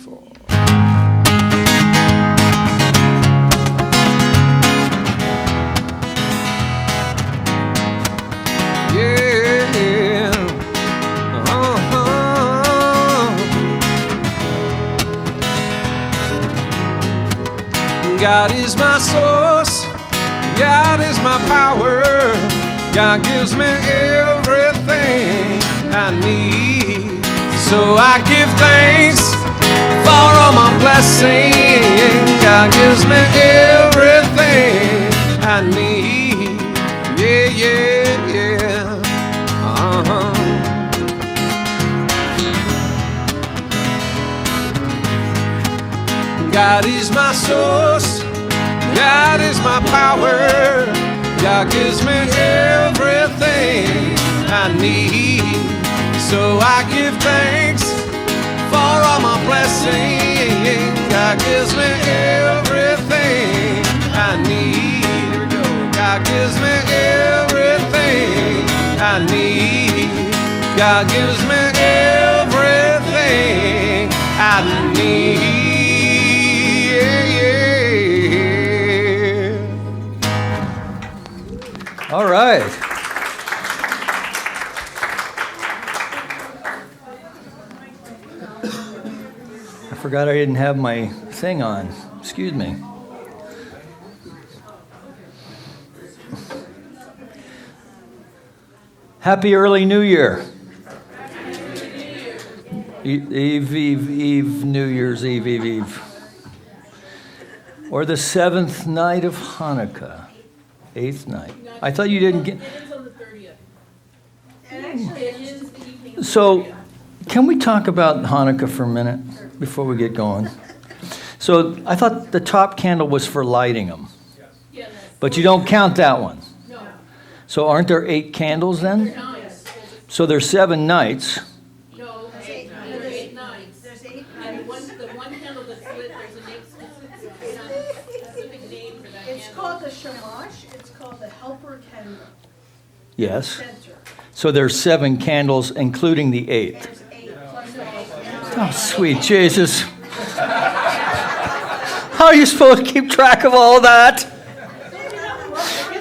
4. Yeah. God is my source. God is my power. God gives me everything I need. So I give thanks for all my blessings. God gives me everything I need. Yeah, yeah, yeah. God is my source. God is my power. God gives me everything I need. So I give thanks for all my blessings. God gives me everything I need. Here we go. God gives me everything I need. God gives me everything I need. All right. I forgot I didn't have my thing on. Excuse me. Happy early New Year. Eve, New Year's Eve. Or the 7th night of Hanukkah. 8th night. I thought you didn't get... It is on the 30th. And actually, it is the evening. So, can we talk about Hanukkah for a minute before we get going? So, I thought the top candle was for lighting them. Yes. But you don't count that one. No. So, aren't there 8 candles then? Nice. So, there's 7 nights. No, there's 8 nights. There's 8 nights. And the one candle that's lit, there's a specific name for that It's candle. called the shamash. It's called the helper candle. Yes. Center. So, there's 7 candles, including the 8th. There's 8 plus the 8. Oh, sweet Jesus. How are you supposed to keep track of all that?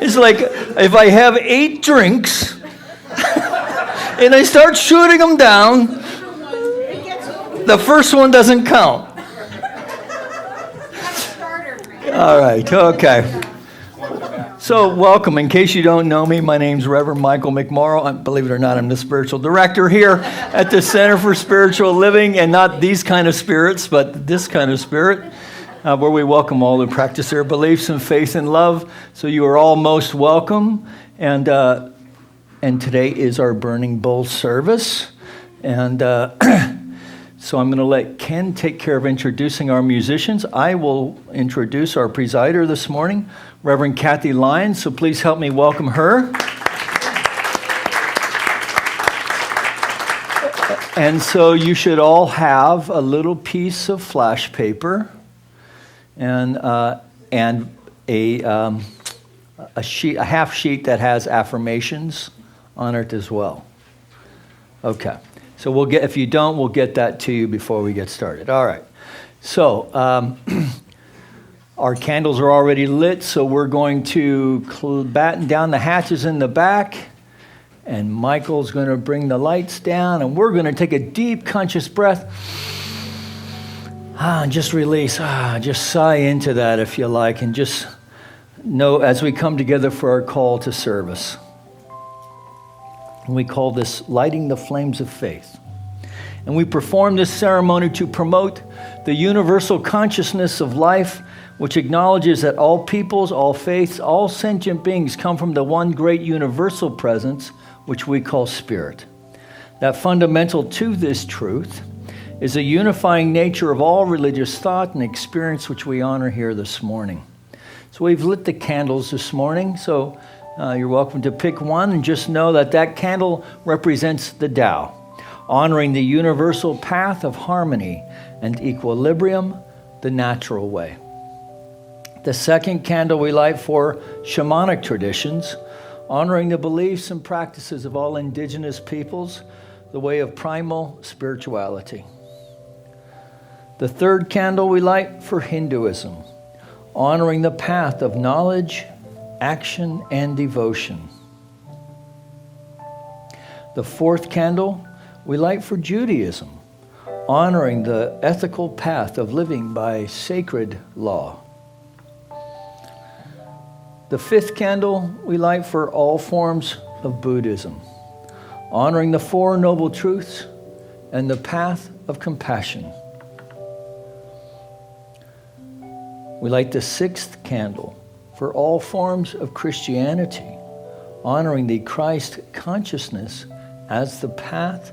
It's like if I have 8 drinks and I start shooting them down, the first one doesn't count. All right, okay. So welcome. In case you don't know me, my name's Reverend Michael McMorrow. Believe it or not, I'm the spiritual director here at the Center for Spiritual Living, and not these kind of spirits, but this kind of spirit, where we welcome all who practice their beliefs and faith and love. So you are all most welcome. And today is our Burning Bowl service. And so I'm going to let Ken take care of introducing our musicians. I will introduce our presider this morning, Reverend Kathy Lyons. So please help me welcome her. And so you should all have a little piece of flash paper and a sheet, a half sheet that has affirmations on it as well. Okay. So we'll get, if you don't, we'll get that to you before we get started. All right. So our candles are already lit, so we're going to batten down the hatches in the back, and Michael's going to bring the lights down, and we're going to take a deep, conscious breath. And just release. Just sigh into that if you like, and just know as we come together for our call to service. We call this lighting the flames of faith. And we perform this ceremony to promote the universal consciousness of life, which acknowledges that all peoples, all faiths, all sentient beings come from the one great universal presence, which we call spirit. That fundamental to this truth is a unifying nature of all religious thought and experience, which we honor here this morning. So we've lit the candles this morning, so you're welcome to pick one, and just know that that candle represents the Tao, honoring the universal path of harmony and equilibrium, the natural way. The second candle we light for shamanic traditions, honoring the beliefs and practices of all indigenous peoples, the way of primal spirituality. The third candle we light for Hinduism, honoring the path of knowledge, action, and devotion. The fourth candle we light for Judaism, honoring the ethical path of living by sacred law. The fifth candle we light for all forms of Buddhism, honoring the Four Noble Truths and the path of compassion. We light the sixth candle for all forms of Christianity, honoring the Christ consciousness as the path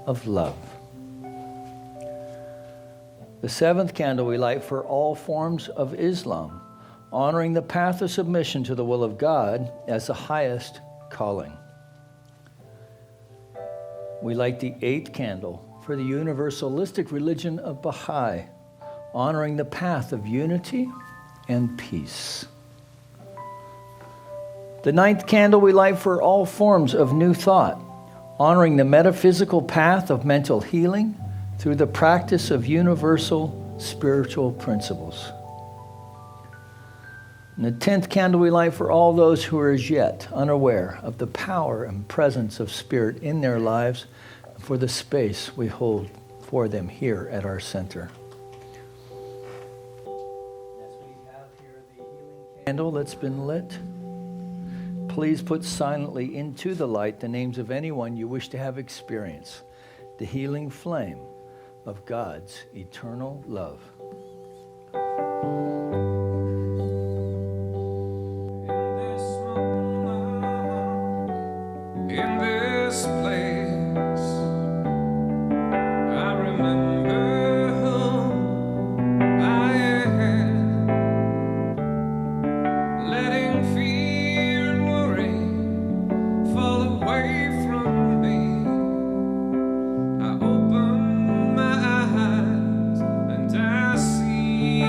of love. The seventh candle we light for all forms of Islam, honoring the path of submission to the will of God as the highest calling. We light the eighth candle for the universalistic religion of Baha'i, honoring the path of unity and peace. The ninth candle we light for all forms of new thought, honoring the metaphysical path of mental healing through the practice of universal spiritual principles. And the 10th candle we light for all those who are as yet unaware of the power and presence of Spirit in their lives, and for the space we hold for them here at our center. As we have here the healing candle that's been lit, please put silently into the light the names of anyone you wish to have experience the healing flame of God's eternal love. In this place, I remember who I am, letting fear and worry fall away from me. I open my eyes and I see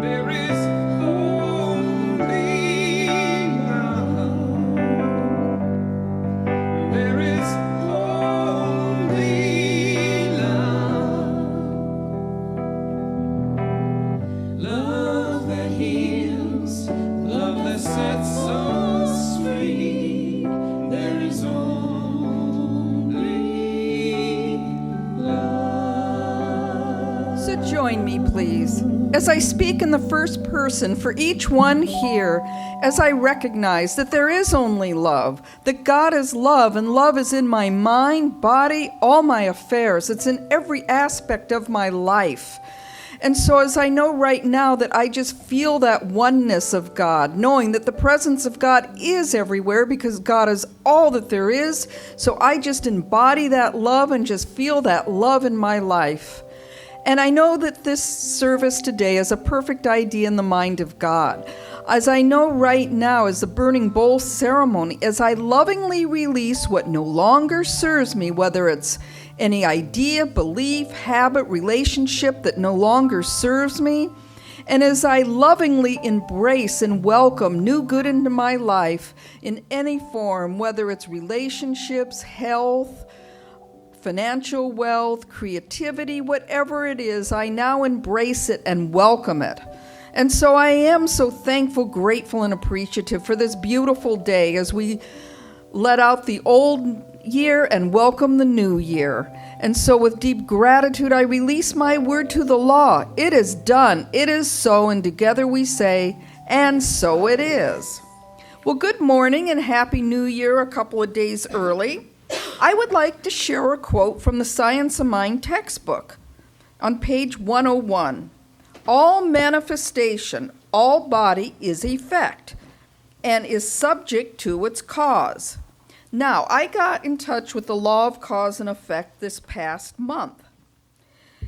there is only love. There is only love. Love that heals, love that sets us free. There is only love. So join me, please, as I speak in the first person for each one here, as I recognize that there is only love, that God is love, and love is in my mind, body, all my affairs. It's in every aspect of my life. And so as I know right now that I just feel that oneness of God, knowing that the presence of God is everywhere because God is all that there is, so I just embody that love and just feel that love in my life. And I know that this service today is a perfect idea in the mind of God. As I know right now is the burning bowl ceremony, as I lovingly release what no longer serves me, whether it's any idea, belief, habit, relationship that no longer serves me, and as I lovingly embrace and welcome new good into my life in any form, whether it's relationships, health, financial wealth, creativity, whatever it is, I now embrace it and welcome it. And so I am so thankful, grateful, and appreciative for this beautiful day as we let out the old year and welcome the new year. And so with deep gratitude, I release my word to the law. It is done. It is so. And together we say, and so it is. Well, good morning and Happy New Year a couple of days early. I would like to share a quote from the Science of Mind textbook on page 101. All manifestation, all body is effect and is subject to its cause. Now, I got in touch with the law of cause and effect this past month.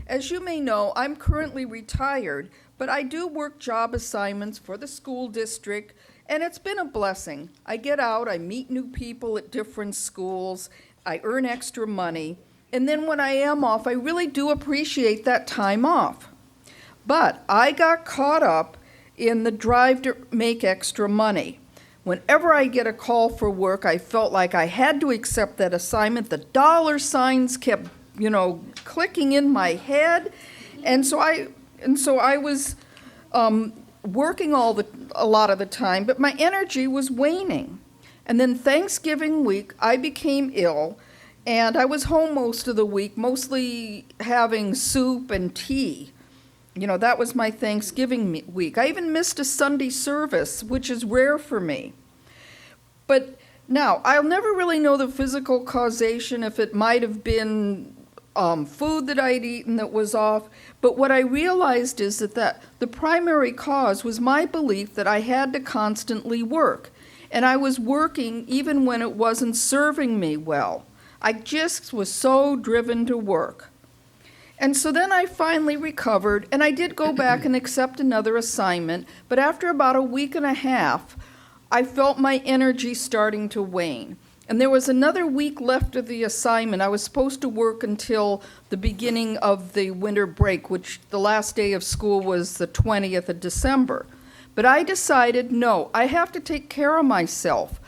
As you may know, I'm currently retired, but I do work job assignments for the school district, and it's been a blessing. I get out, I meet new people at different schools, I earn extra money, and then when I am off, I really do appreciate that time off. But I got caught up in the drive to make extra money. Whenever I get a call for work, I felt like I had to accept that assignment. The dollar signs kept clicking in my head. And so I was working a lot of the time, but my energy was waning. And then Thanksgiving week, I became ill, and I was home most of the week, mostly having soup and tea. That was my Thanksgiving week. I even missed a Sunday service, which is rare for me. But now, I'll never really know the physical causation, if it might have been food that I'd eaten that was off. But what I realized is that the primary cause was my belief that I had to constantly work. And I was working even when it wasn't serving me well. I just was so driven to work. And so then I finally recovered, and I did go back and accept another assignment. But after about a week and a half, I felt my energy starting to wane. And there was another week left of the assignment. I was supposed to work until the beginning of the winter break, which the last day of school was the 20th of December. But I decided, no, I have to take care of myself.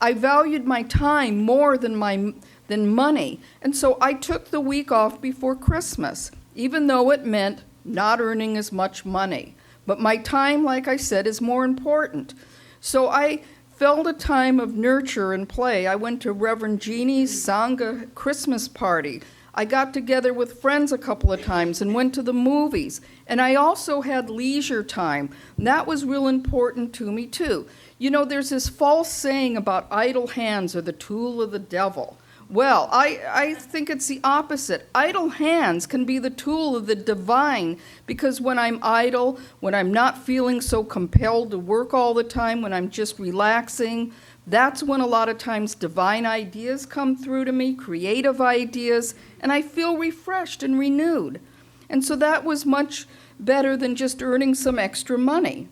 I valued my time more than money. And so I took the week off before Christmas, even though it meant not earning as much money. But my time, like I said, is more important. So I felt a time of nurture and play. I went to Reverend Jeannie's Sangha Christmas party. I got together with friends a couple of times and went to the movies. And I also had leisure time. And that was real important to me, too. There's this false saying about idle hands are the tool of the devil. Well, I think it's the opposite. Idle hands can be the tool of the divine, because when I'm idle, when I'm not feeling so compelled to work all the time, when I'm just relaxing, that's when a lot of times divine ideas come through to me, creative ideas, and I feel refreshed and renewed. And so that was much better than just earning some extra money.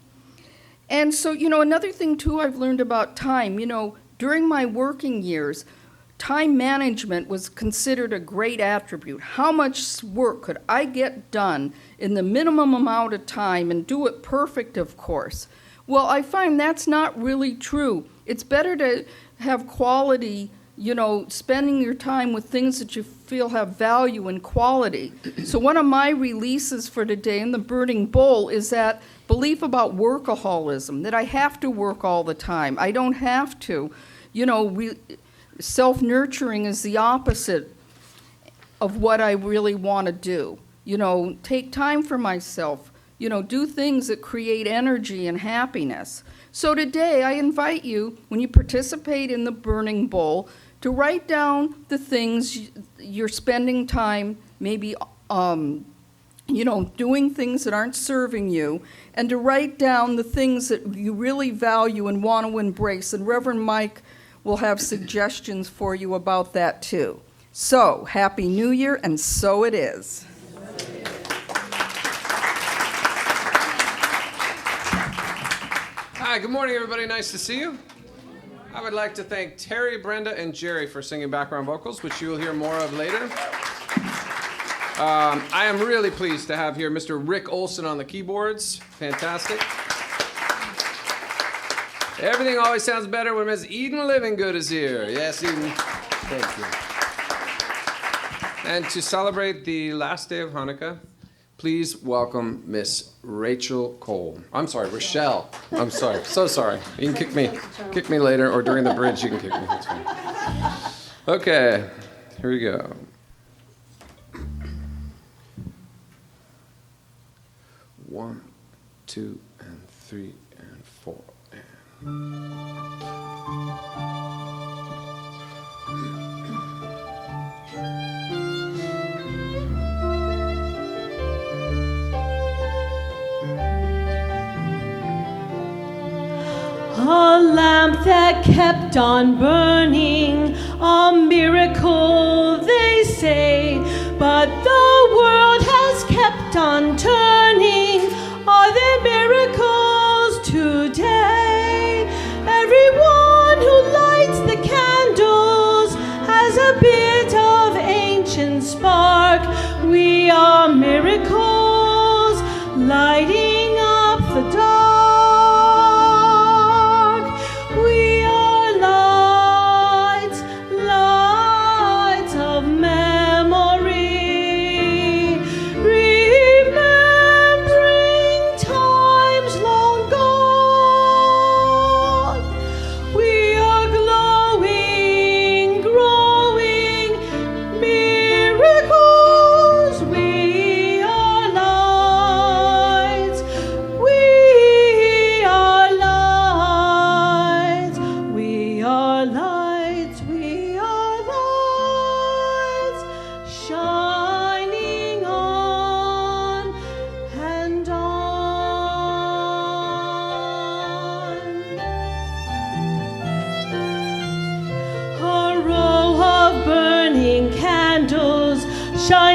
And so, another thing too I've learned about time, during my working years, time management was considered a great attribute. How much work could I get done in the minimum amount of time and do it perfect, of course? Well, I find that's not really true. It's better to have quality, spending your time with things that you feel have value and quality. So one of my releases for today in the Burning Bowl is that belief about workaholism, that I have to work all the time. I don't have to. Self-nurturing is the opposite of what I really want to do. Take time for myself, do things that create energy and happiness. So today I invite you, when you participate in the Burning Bowl, to write down the things you're spending time maybe doing things that aren't serving you, and to write down the things that you really value and want to embrace. And Reverend Mike will have suggestions for you about that too. So, Happy New Year, and so it is. Hi, good morning, everybody. Nice to see you. I would like to thank Terry, Brenda, and Jerry for singing background vocals, which you will hear more of later. I am really pleased to have here Mr. Rick Olson on the keyboards. Fantastic. Everything always sounds better when Ms. Eden Livinggood is here. Yes, Eden. Thank you. And to celebrate the last day of Hanukkah, please welcome Miss Rachel Cole. I'm sorry, Rochelle. I'm sorry. So sorry. You can kick me later, or during the bridge you can kick me. That's fine. Okay, here we go. One, two, and three, and four. A lamp that kept on burning, a miracle they say, but the world has kept on turning. Are there miracles today? Everyone who lights the candles has a bit of ancient spark. We are miracles lighting up the dark. We are lights, lights of memory.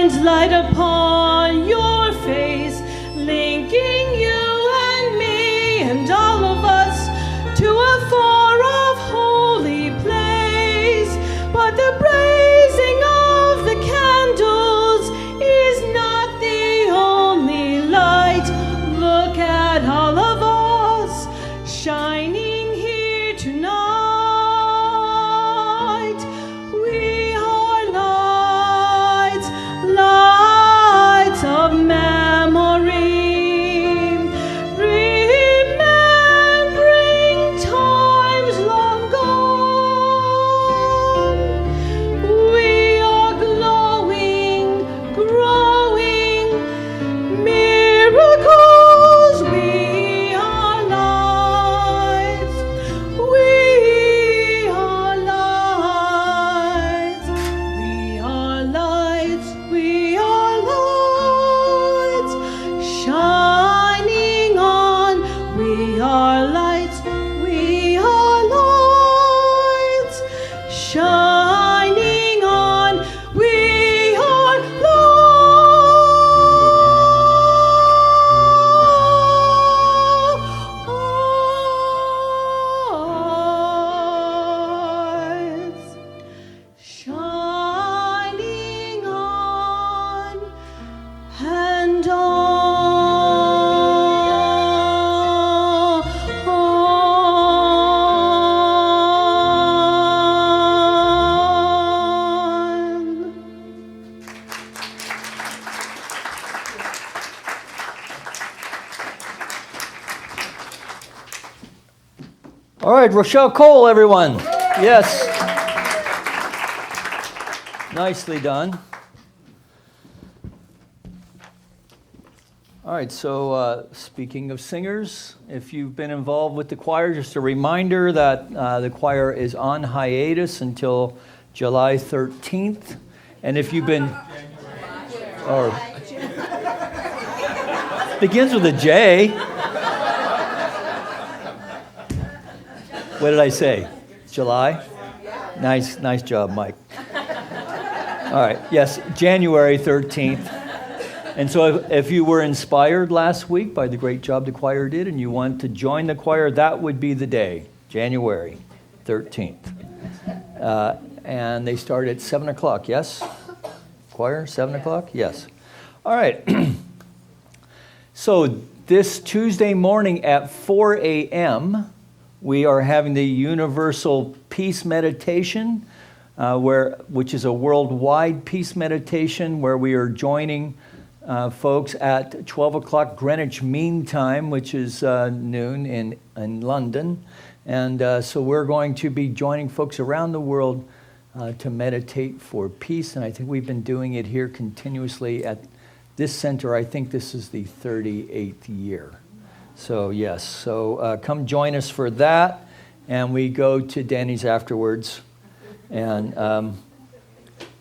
shines light upon your face, linking you and me and all of us to a far off holy place. But the blazing of the candles is not the only light. Look at all of us shining here tonight. We are lights, lights of memory, remembering times long gone. We are glowing, growing miracles. We are lights. We are lights. We are lights. We are lights. Shining on. We are lights. We are lights. Shining on. We are lights. Shining on and on. All right, Rochelle Cole, everyone. Yes. Nicely done. All right, so speaking of singers, if you've been involved with the choir, just a reminder that the choir is on hiatus until July 13th. And if you've been... Or begins with a J. What did I say? July? Nice job, Mike. All right, yes, January 13th. And so if you were inspired last week by the great job the choir did and you want to join the choir, that would be the day, January 13th. And they start at 7 o'clock, yes? Choir, 7 o'clock? Yes. All right. So this Tuesday morning at 4 a.m., we are having the Universal Peace Meditation, which is a worldwide peace meditation where we are joining folks at 12 o'clock Greenwich Mean Time, which is noon in London. And so we're going to be joining folks around the world to meditate for peace. And I think we've been doing it here continuously at this center. I think this is the 38th year. So yes, so come join us for that. And we go to Danny's afterwards and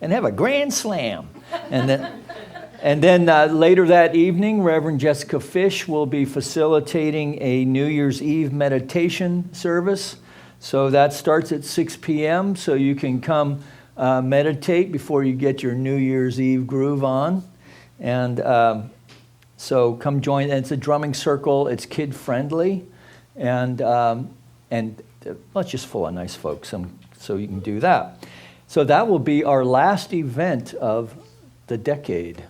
have a grand slam. And then later that evening, Reverend Jessica Fish will be facilitating a New Year's Eve meditation service. So that starts at 6 p.m. So you can come meditate before you get your New Year's Eve groove on. And so come join. And it's a drumming circle. It's kid friendly, and well, it's just full of nice folks. So you can do that. So that will be our last event of the decade.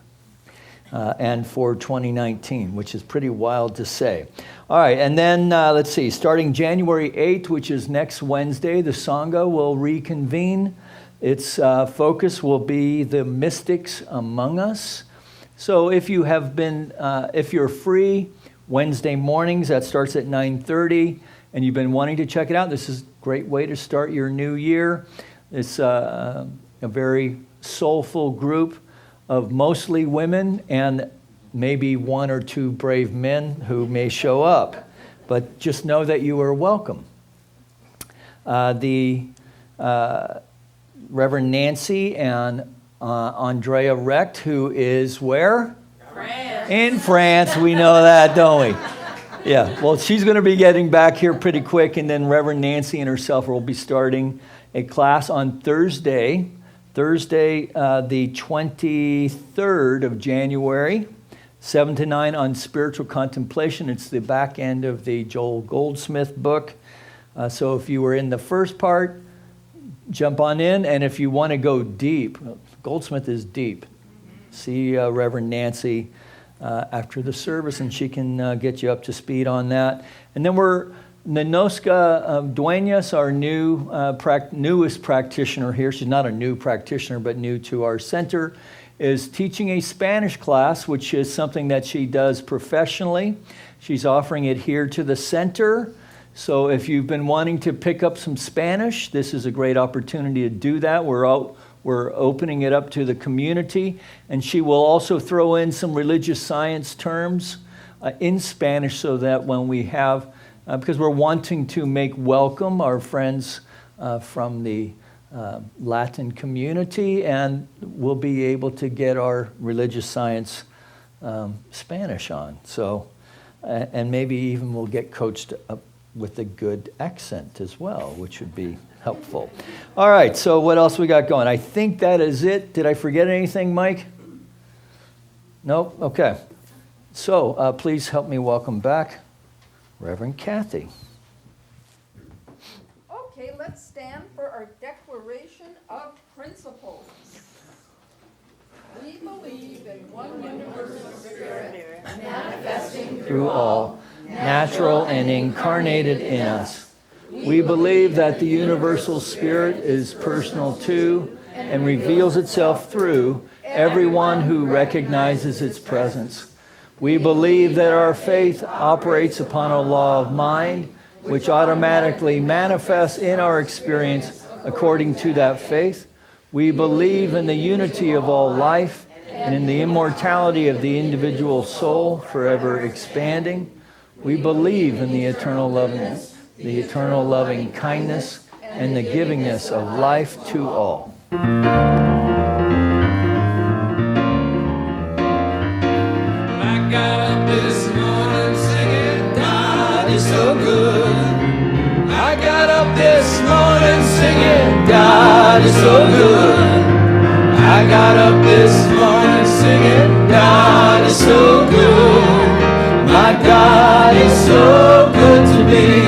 And for 2019, which is pretty wild to say. All right, and then let's see, starting January 8th, which is next Wednesday, the Sangha will reconvene. Its focus will be the mystics among us. So if you have been, if you're free Wednesday mornings, that starts at 9:30, and you've been wanting to check it out, this is a great way to start your new year. It's a very soulful group of mostly women and maybe one or two brave men who may show up. But just know that you are welcome. The Reverend Nancy and Andrea Recht, who is where? France. In France. We know that, don't we? Yeah, well, she's going to be getting back here pretty quick, and then Reverend Nancy and herself will be starting a class on Thursday, Thursday, the 23rd of January, 7 to 9 on spiritual contemplation. It's the back end of the Joel Goldsmith book. So if you were in the first part, jump on in. And if you want to go deep, Goldsmith is deep. See Reverend Nancy after the service, and she can get you up to speed on that. And then Nenoska Duenas, our newest practitioner here. She's not a new practitioner, but new to our center, is teaching a Spanish class, which is something that she does professionally. She's offering it here to the center. So if you've been wanting to pick up some Spanish, this is a great opportunity to do that. We're opening it up to the community, and she will also throw in some religious science terms in Spanish so that when we have, because we're wanting to make welcome our friends from the Latin community, and we'll be able to get our religious science Spanish on. So, and maybe even we'll get coached up with a good accent as well, which would be helpful. All right, so what else we got going? I think that is it. Did I forget anything, Mike? No? Okay. So please help me welcome back Reverend Kathy. Okay, let's stand for our declaration of principles. We believe in one universal spirit, manifesting Through all, natural and incarnated in us. We believe that the universal spirit is personal to and reveals itself through everyone who recognizes its presence. We believe that our faith operates upon a law of mind, which automatically manifests in our experience according to that faith. We believe in the unity of all life and in the immortality of the individual soul forever expanding. We believe in the eternal loving kindness and the givingness of life to all. I got up this morning singing, God is so good. I got up this morning singing, God is so good. I got up this morning singing, God is so good. My God is so good to me.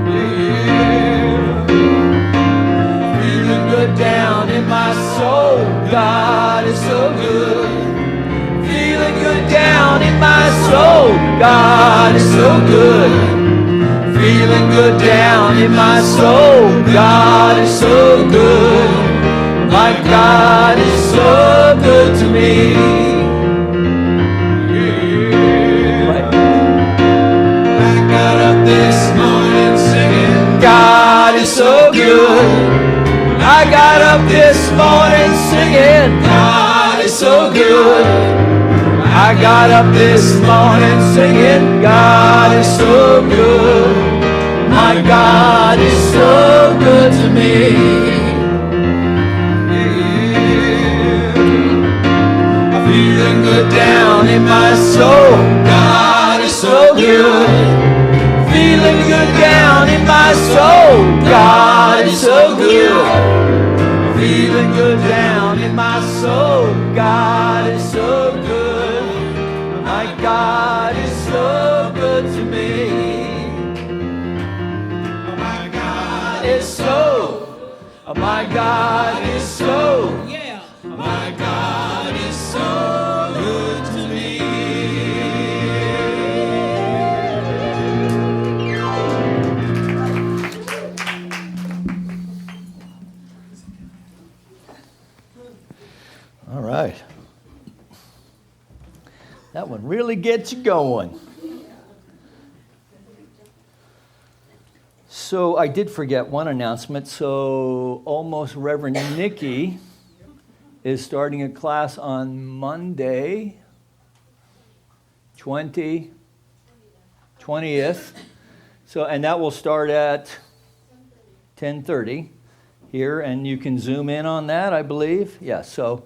Yeah. Feeling good down in my soul, God is so good. Feeling good down in my soul, God is so good. Feeling good down in my soul, God is so good. My God is so good to me. This morning singing, God is so good. I got up this morning singing, God is so good. I got up this morning singing, God is so good. My God is so good to me. Yeah. Feeling good down in my soul, God is so good. Feeling good down in my soul, God is so good. Feeling good down in my soul, God is so good. My God is so good to me. My God is so, my God is so, my God is so good to me. All right. That one really gets you going. So I did forget one announcement. So almost Reverend Nikki is starting a class on Monday, 20th. So, and that will start at 10:30 here, and you can zoom in on that, I believe. Yeah, so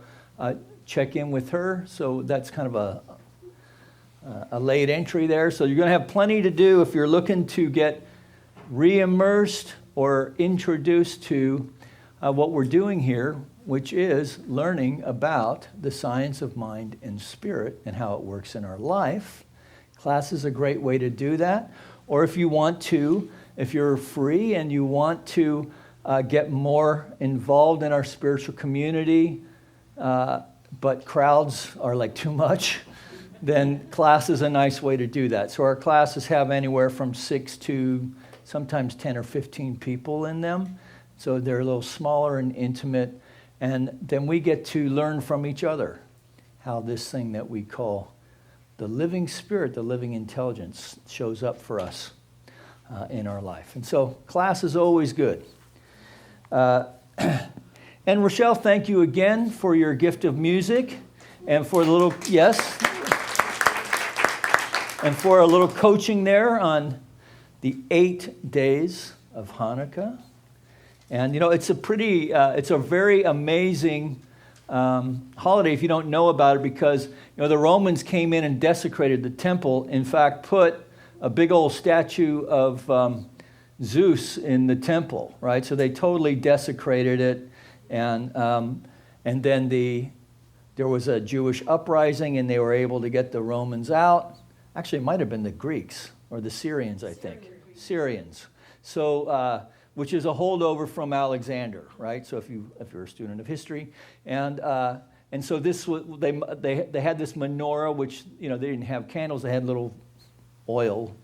check in with her. So that's kind of a late entry there. So you're going to have plenty to do if you're looking to get re-immersed or introduced to what we're doing here, which is learning about the science of mind and spirit and how it works in our life. Class is a great way to do that. Or if you want to, if you're free and you want to get more involved in our spiritual community, but crowds are like too much, then class is a nice way to do that. So our classes have anywhere from 6 to sometimes 10 or 15 people in them. So they're a little smaller and intimate. And then we get to learn from each other how this thing that we call the living spirit, the living intelligence, shows up for us in our life. And so class is always good. And Rochelle, thank you again for your gift of music and for the little, yes, and for a little coaching there on the 8 days of Hanukkah. And, you know, it's a very amazing holiday if you don't know about it, because, you know, the Romans came in and desecrated the temple. In fact, put a big old statue of Zeus in the temple, right? So they totally desecrated it. And then there was a Jewish uprising, and they were able to get the Romans out. Actually, it might have been the Greeks or the Syrians, I think. Syrians. So, which is a holdover from Alexander, right? So if you're a student of history, and so this they had this menorah, which, you know, they didn't have candles. They had little oil,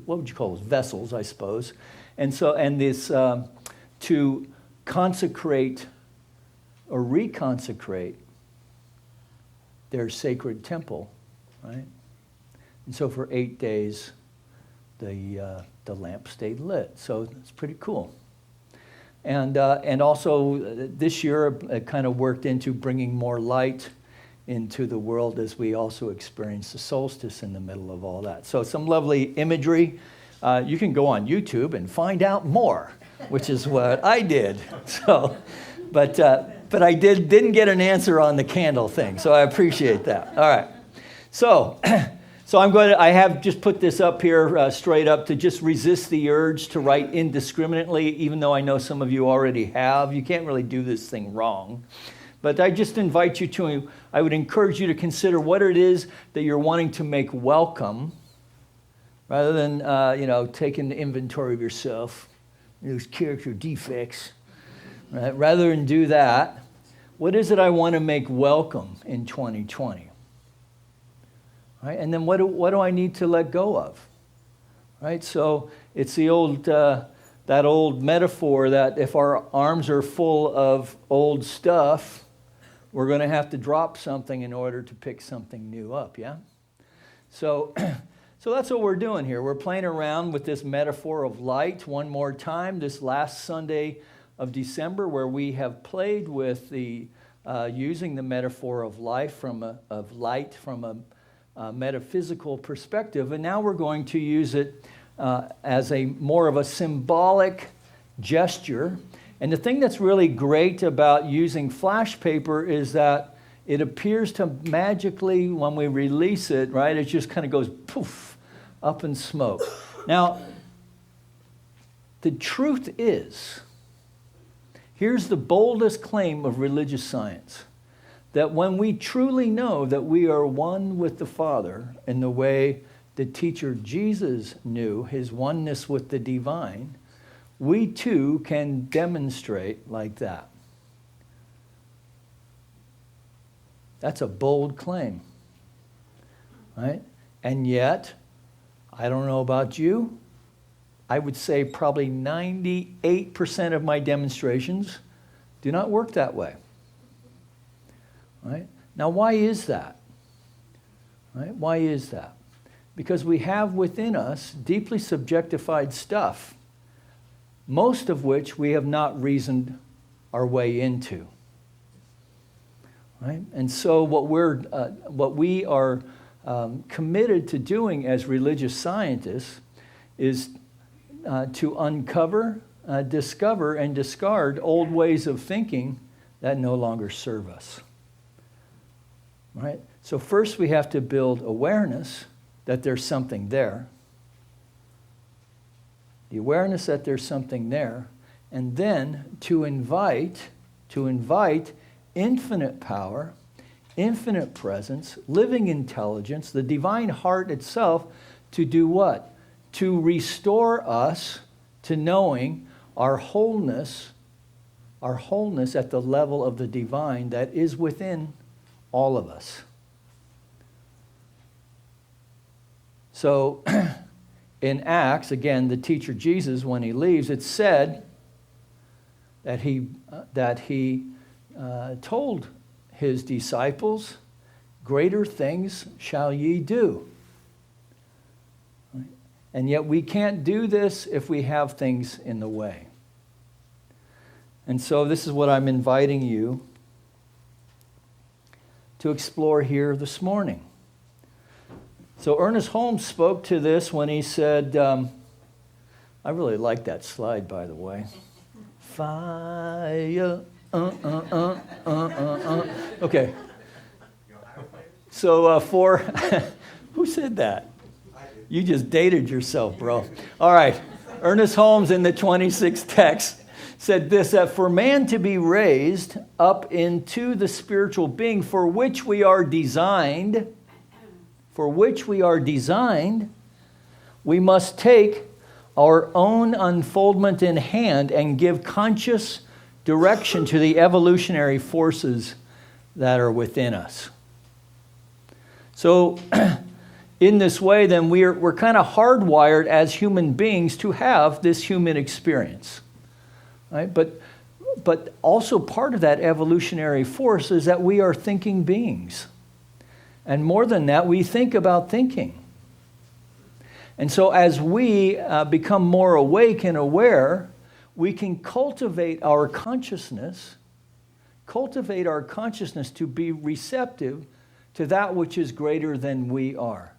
what would you call those, vessels, I suppose, and this to consecrate or reconsecrate their sacred temple, right? And so for 8 days, the lamp stayed lit. So it's pretty cool. And also this year it kind of worked into bringing more light into the world as we also experienced the solstice in the middle of all that. So some lovely imagery. You can go on YouTube and find out more, which is what I did. So, but I didn't get an answer on the candle thing, so I appreciate that. All right. So I have just put this up here straight up to just resist the urge to write indiscriminately, even though I know some of you already have. You can't really do this thing wrong. But I just invite you to, I would encourage you to consider what it is that you're wanting to make welcome, rather than, taking the inventory of yourself, those character defects, right? Rather than do that, what is it I want to make welcome in 2020? Right? And then what do I need to let go of? Right? So it's the old that old metaphor that if our arms are full of old stuff, we're going to have to drop something in order to pick something new up, yeah? So that's what we're doing here. We're playing around with this metaphor of light one more time, this last Sunday of December, where we have played with the using the metaphor of light from a metaphysical perspective, and now we're going to use it as a more of a symbolic gesture. And the thing that's really great about using flash paper is that it appears to magically, when we release it, right, it just kind of goes poof, up in smoke. Now, the truth is, here's the boldest claim of religious science, that when we truly know that we are one with the Father in the way the teacher Jesus knew his oneness with the divine, we too can demonstrate like that. That's a bold claim, right? And yet, I don't know about you, I would say probably 98% of my demonstrations do not work that way. Right? Now, why is that? Right? Why is that? Because we have within us deeply subjectified stuff, most of which we have not reasoned our way into. Right? And so what we are committed to doing as religious scientists is to uncover, discover, and discard old ways of thinking that no longer serve us. Right? So first we have to build awareness that there's something there. The awareness that there's something there. and then to invite infinite power, infinite presence, living intelligence, the divine heart itself, to do what? To restore us to knowing our wholeness at the level of the divine that is within all of us. So in Acts, again, the teacher Jesus, when he leaves, it's said that he told his disciples, greater things shall ye do. And yet we can't do this if we have things in the way. And so this is what I'm inviting you to explore here this morning. So Ernest Holmes spoke to this when he said, I really like that slide, by the way. Fire, Okay. So for, who said that? You just dated yourself, bro. All right. Ernest Holmes in the 26th text said this, that for man to be raised up into the spiritual being for which we are designed, we must take our own unfoldment in hand and give conscious direction to the evolutionary forces that are within us. So in this way, then, we're kind of hardwired as human beings to have this human experience, right? But also part of that evolutionary force is that we are thinking beings. And more than that, we think about thinking. And so as we become more awake and aware, we can cultivate our consciousness to be receptive to that which is greater than we are.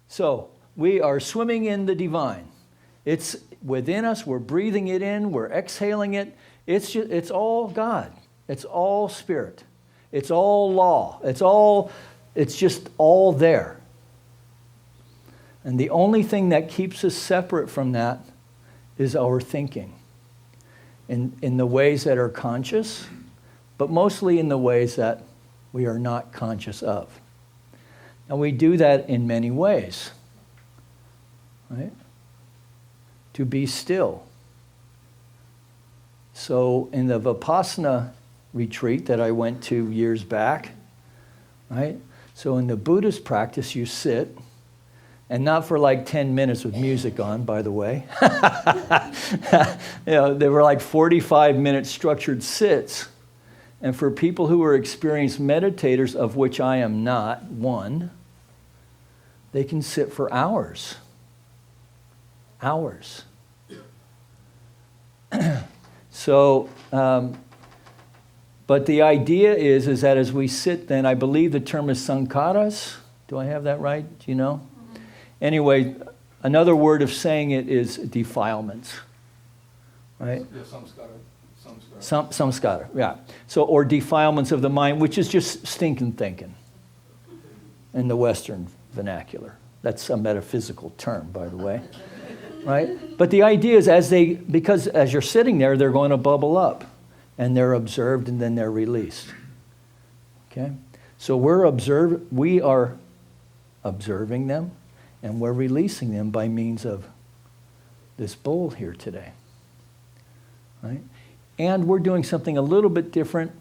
So we are swimming in the divine. It's within us. We're breathing it in. We're exhaling it. It's all God. It's all spirit. It's all law. It's just all there. And the only thing that keeps us separate from that is our thinking. In the ways that are conscious, but mostly in the ways that we are not conscious of. And we do that in many ways, right? To be still. So in the Vipassana retreat that I went to years back, right? So in the Buddhist practice, you sit, and not for like 10 minutes with music on, by the way. They were like 45-minute structured sits. And for people who are experienced meditators, of which I am not one, they can sit for hours. Hours. So, but the idea is that as we sit then, I believe the term is sankharas. Do I have that right? Do you know? Anyway, another word of saying it is defilements. Right? Yeah, samskara. Samskara, yeah. So, or defilements of the mind, which is just stinking thinking in the Western vernacular. That's a metaphysical term, by the way. Right? But the idea is because as you're sitting there, they're going to bubble up. And they're observed and then they're released. Okay? So we are observing them and we're releasing them by means of this bowl here today. Right? And we're doing something a little bit different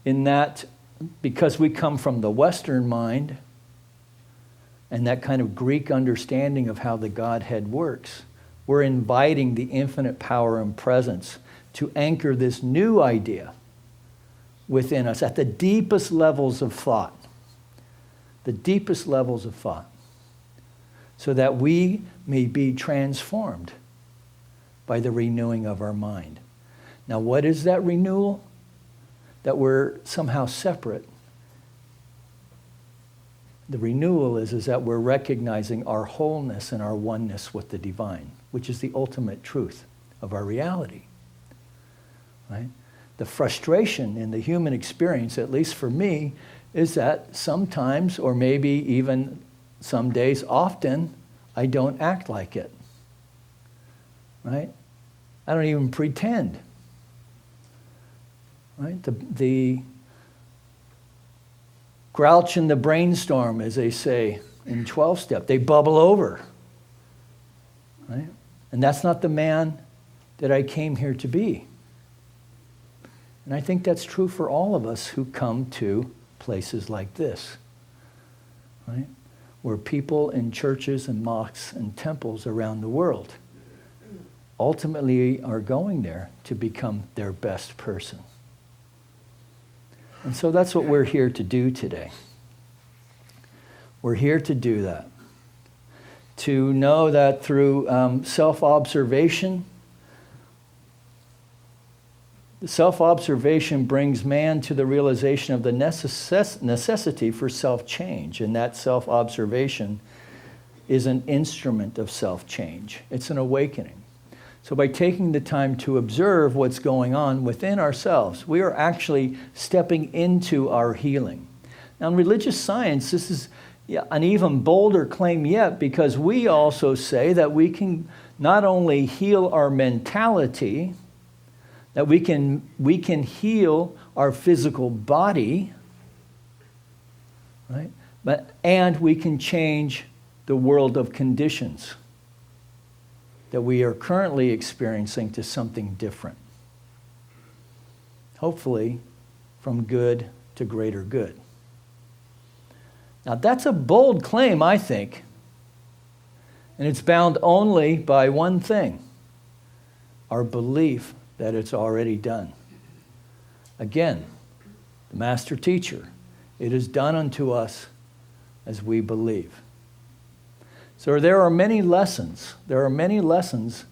in that because we come from the Western mind and that kind of Greek understanding of how the Godhead works, we're inviting the infinite power and presence to anchor this new idea within us at the deepest levels of thought. The deepest levels of thought. So that we may be transformed by the renewing of our mind. Now, what is that renewal? That we're somehow separate. The renewal is that we're recognizing our wholeness and our oneness with the divine, which is the ultimate truth of our reality. Right? The frustration in the human experience, at least for me, is that sometimes, or maybe even some days, often, I don't act like it. right? I don't even pretend, right? The grouch and the brainstorm, as they say in 12-step, they bubble over, right? And that's not the man that I came here to be. And I think that's true for all of us who come to places like this, right? Where people in churches and mosques and temples around the world ultimately are going there to become their best person. And so that's what we're here to do today. We're here to do that. To know that through self-observation, self-observation brings man to the realization of the necessity for self-change, and that self-observation is an instrument of self-change. It's an awakening. So by taking the time to observe what's going on within ourselves, we are actually stepping into our healing. Now in religious science, this is an even bolder claim yet, because we also say that we can not only heal our mentality, that we can heal our physical body, right? And we can change the world of conditions that we are currently experiencing to something different. Hopefully, from good to greater good. Now that's a bold claim, I think. And it's bound only by one thing: our belief that it's already done. Again, the master teacher, it is done unto us as we believe. So there are many lessons. There are many lessons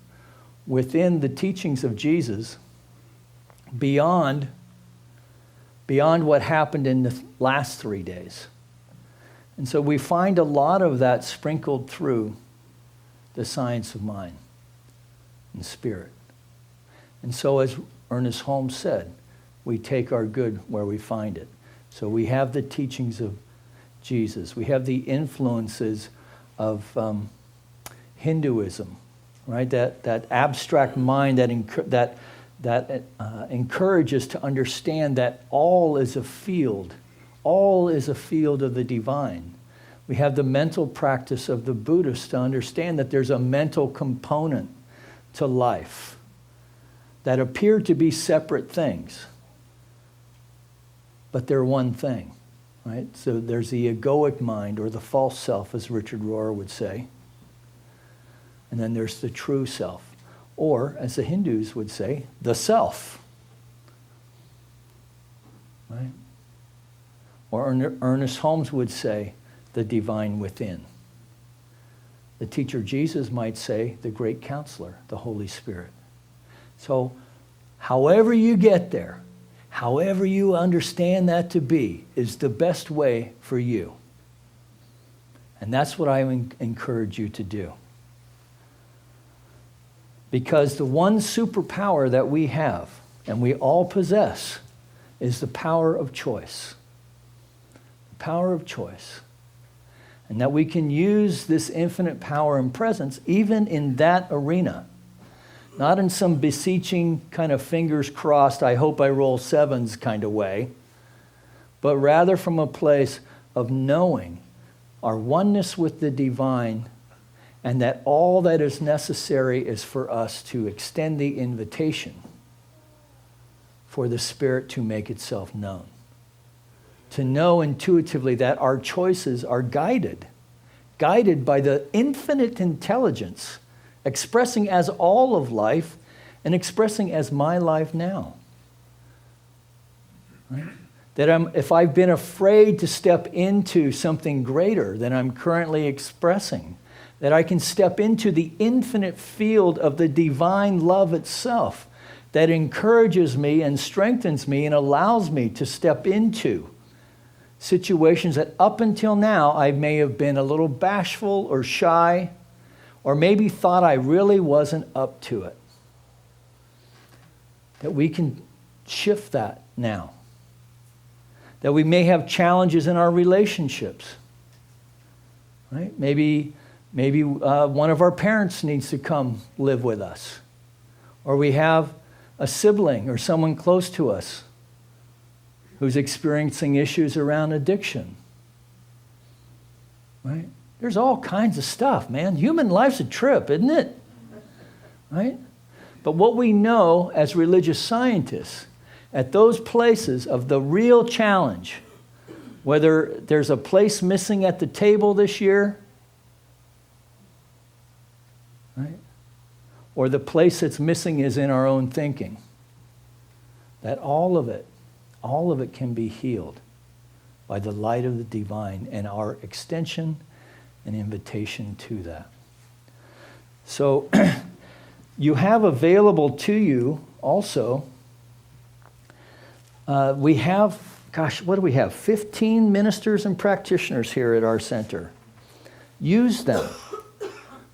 within the teachings of Jesus beyond what happened in the last 3 days. And so we find a lot of that sprinkled through the science of mind and spirit. And so as Ernest Holmes said, we take our good where we find it. So we have the teachings of Jesus. We have the influences of Hinduism, right? That abstract mind that encourages to understand that all is a field. All is a field of the divine. We have the mental practice of the Buddhists to understand that there's a mental component to life that appear to be separate things, but they're one thing, right? So there's the egoic mind, or the false self, as Richard Rohr would say. And then there's the true self, or as the Hindus would say, the self, right? Or Ernest Holmes would say, the divine within. The teacher Jesus might say, the great counselor, the Holy Spirit. So, however you get there, however you understand that to be, is the best way for you. And that's what I encourage you to do. Because the one superpower that we have, and we all possess, is the power of choice. The power of choice. And that we can use this infinite power and presence even in that arena. Not in some beseeching kind of fingers crossed, I hope I roll sevens kind of way, but rather from a place of knowing our oneness with the divine, and that all that is necessary is for us to extend the invitation for the Spirit to make itself known. To know intuitively that our choices are guided by the infinite intelligence, expressing as all of life and expressing as my life now. Right? That if I've been afraid to step into something greater than I'm currently expressing, that I can step into the infinite field of the divine love itself that encourages me and strengthens me and allows me to step into situations that up until now I may have been a little bashful or shy, or maybe thought I really wasn't up to it. That we can shift that now. That we may have challenges in our relationships. Right? Maybe Maybe one of our parents needs to come live with us. Or we have a sibling or someone close to us who's experiencing issues around addiction. Right? There's all kinds of stuff, man. Human life's a trip, isn't it? Right? But what we know as religious scientists, at those places of the real challenge, whether there's a place missing at the table this year, right? Or the place that's missing is in our own thinking, that all of it can be healed by the light of the divine and our extension and invitation to that. So you have available to you also, we have, what do we have? 15 ministers and practitioners here at our center. Use them.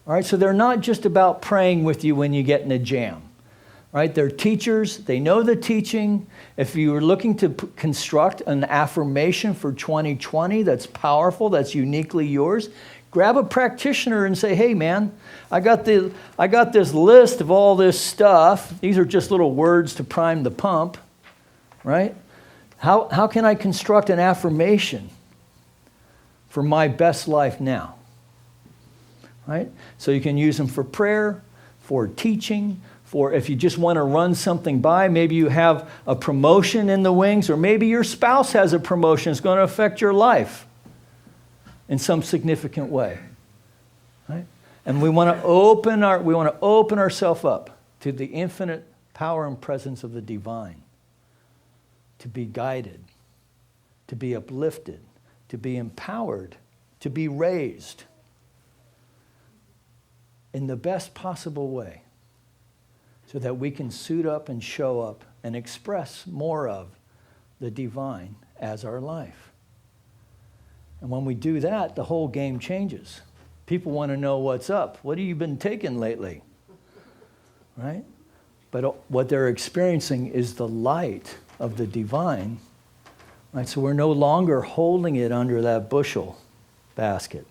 All right, so they're not just about praying with you when you get in a jam. Right? They're teachers. They know the teaching. If you're looking to construct an affirmation for 2020 that's powerful, that's uniquely yours, grab a practitioner and say, hey, man, I got this list of all this stuff. These are just little words to prime the pump. Right? How can I construct an affirmation for my best life now? Right? So you can use them for prayer, for teaching, for if you just want to run something by. Maybe you have a promotion in the wings, or maybe your spouse has a promotion that's going to affect your life in some significant way. Right? And we want to open ourselves up to the infinite power and presence of the divine, to be guided, to be uplifted, to be empowered, to be raised in the best possible way, so that we can suit up and show up and express more of the divine as our life. And when we do that, the whole game changes. People want to know what's up. What have you been taking lately? Right? But what they're experiencing is the light of the divine. Right? So we're no longer holding it under that bushel basket,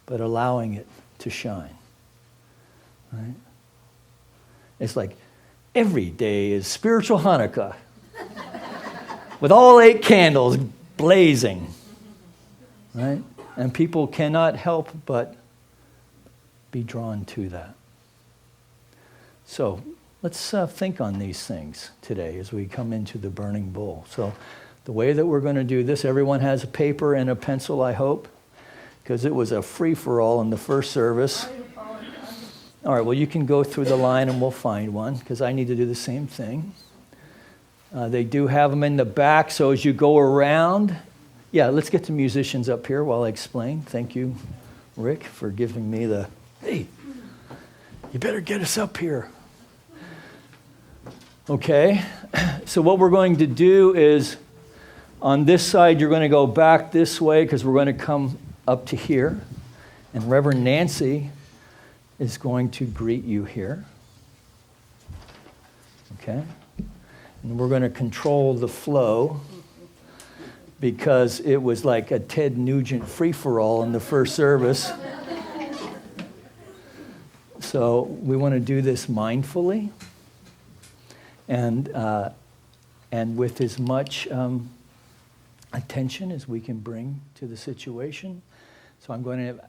but allowing it to shine. Right? It's like every day is spiritual Hanukkah with all 8 candles blazing. Right? And people cannot help but be drawn to that. So let's think on these things today as we come into the burning bowl. So the way that we're going to do this, everyone has a paper and a pencil, I hope, because it was a free-for-all in the first service. All right, well, you can go through the line and we'll find one, because I need to do the same thing. They do have them in the back, so as you go around, let's get the musicians up here while I explain. Thank you, Rick, for giving me hey, you better get us up here. Okay, so what we're going to do is, on this side, you're going to go back this way, because we're going to come up to here, and Reverend Nancy is going to greet you here. Okay? And we're going to control the flow, because it was like a Ted Nugent free-for-all in the first service. So we want to do this mindfully and with as much attention as we can bring to the situation. So I'm going to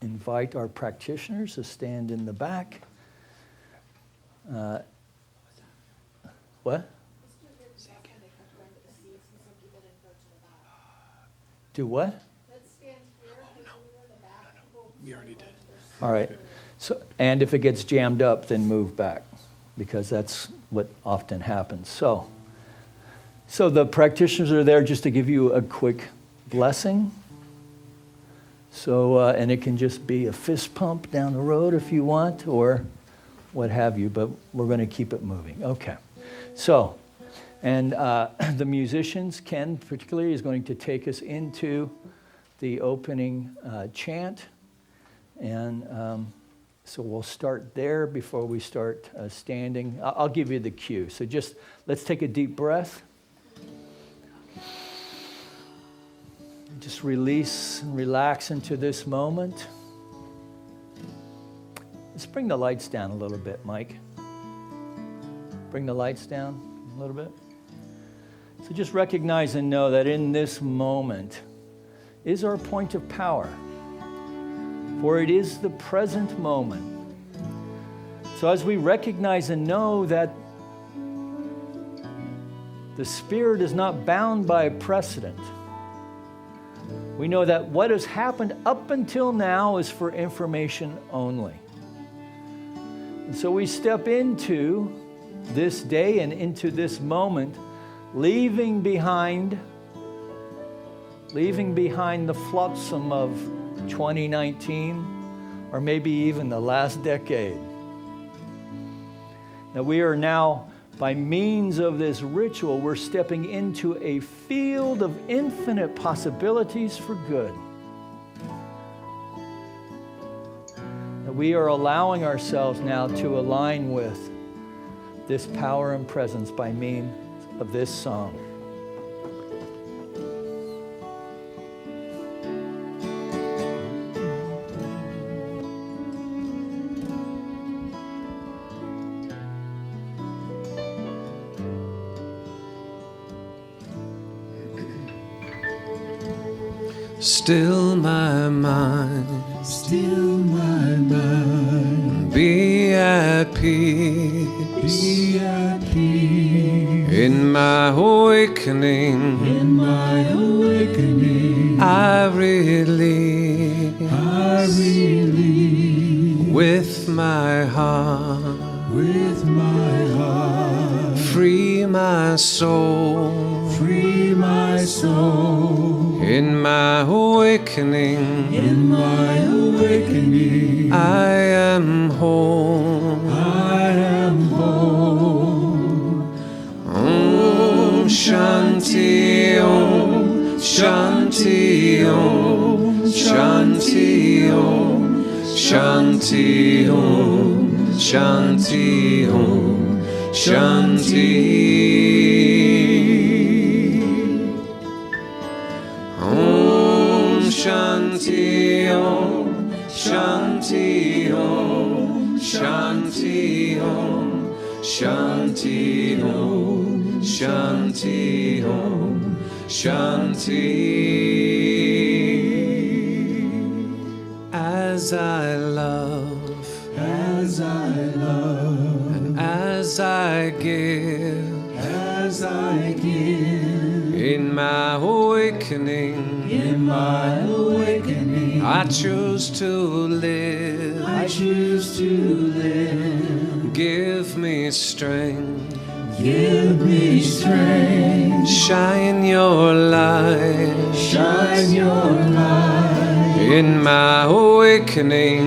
invite our practitioners to stand in the back. What? Do what? We already did. All right. So, and if it gets jammed up, then move back, because that's what often happens. So the practitioners are there just to give you a quick blessing. So, and it can just be a fist pump down the road if you want, or what have you, but we're going to keep it moving. Okay. So, and the musicians, Ken particularly, is going to take us into the opening chant. And so we'll start there before we start standing. I'll give you the cue. So just let's take a deep breath. Just release and relax into this moment. Let's bring the lights down a little bit, Mike. Bring the lights down a little bit. So just recognize and know that in this moment is our point of power, for it is the present moment. So as we recognize and know that the Spirit is not bound by precedent, we know that what has happened up until now is for information only. And so we step into this day and into this moment, leaving behind the flotsam of 2019, or maybe even the last decade. Now we are now, by means of this ritual, we're stepping into a field of infinite possibilities for good. And we are allowing ourselves now to align with this power and presence by means of this song. Still my mind, be at peace, in my awakening, I release, with my heart, free my soul, in my awakening, I am whole. Om Shanti Om, Shanti Om, Shanti Om, Shanti Om, Shanti Om, Shanti. Shanti Om, Shanti Om, Shanti Om, Shanti Om, Shanti Om, Shanti. As I love, and as I give, in my awakening, I choose to live. Give me strength. Shine your light. In my awakening.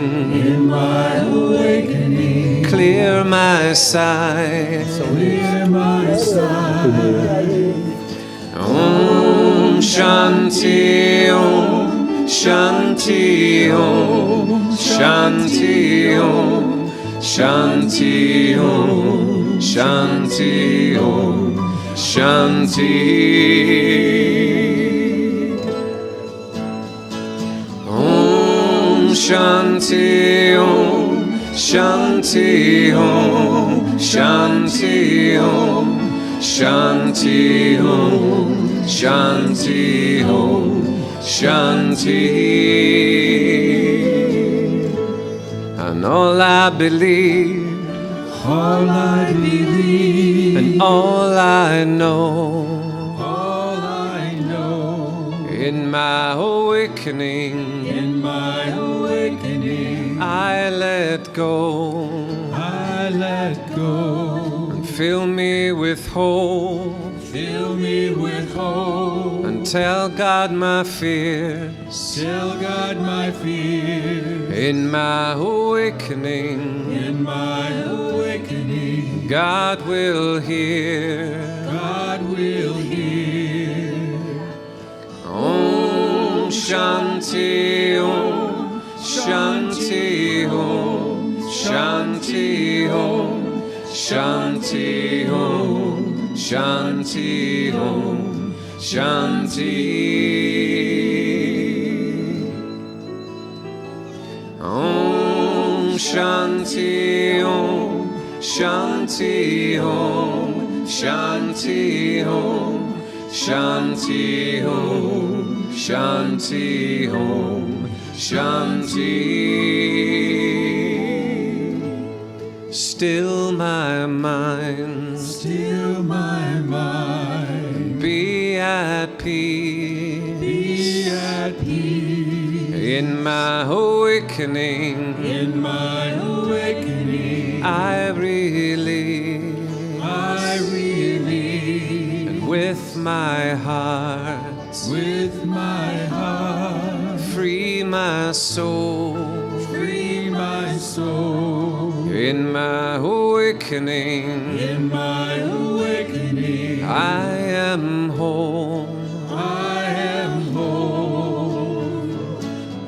Clear my sight. Om Shanti Om, Shanti Om, Shanti Om, Shanti Om, Shanti Om, Shanti. Om Shanti Om, Shanti Om, Shanti Om, Shanti Om, Shanti Om, Shanti. And all I believe, and all I know, in my awakening, I let go, and fill me with hope, and tell God my fears, in my awakening, God will hear, Om Shanti Om, Shanti Om, Shanti Om, Shanti Om, Shanti Om, Shanti. Om Shanti Shanti Om, Shanti Om, Shanti Om, Shanti. Still my mind, Still my mind, be at peace, be at peace. in my awakening, In my awakening, I release, I release and with my heart, with my heart, free my soul. free my soul. In my awakening, In my awakening, I am whole. I am whole.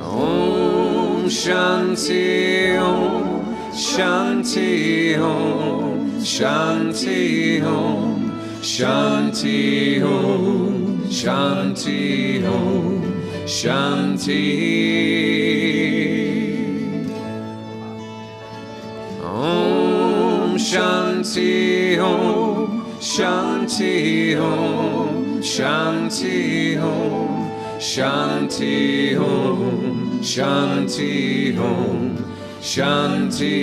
Om Shanti Om, Shanti Om, Shanti Om, Shanti Om, Shanti Om, Shanti. Om Shanti Om, Shanti Om, Shanti Om, Shanti Om, Shanti Om, Shanti.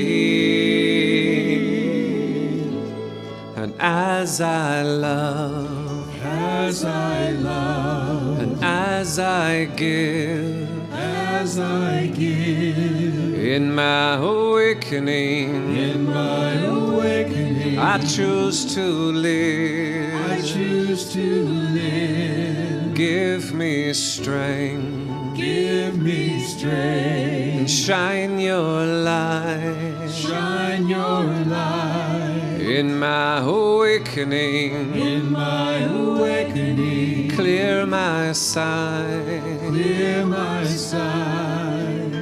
And as I love, As I love, and as I give, as I give, in my awakening, in my awakening, I choose to live. I choose to live. Give me strength Give me strength. and shine your light Shine your light. in my awakening. In my awakening, Clear my sight. clear my sight.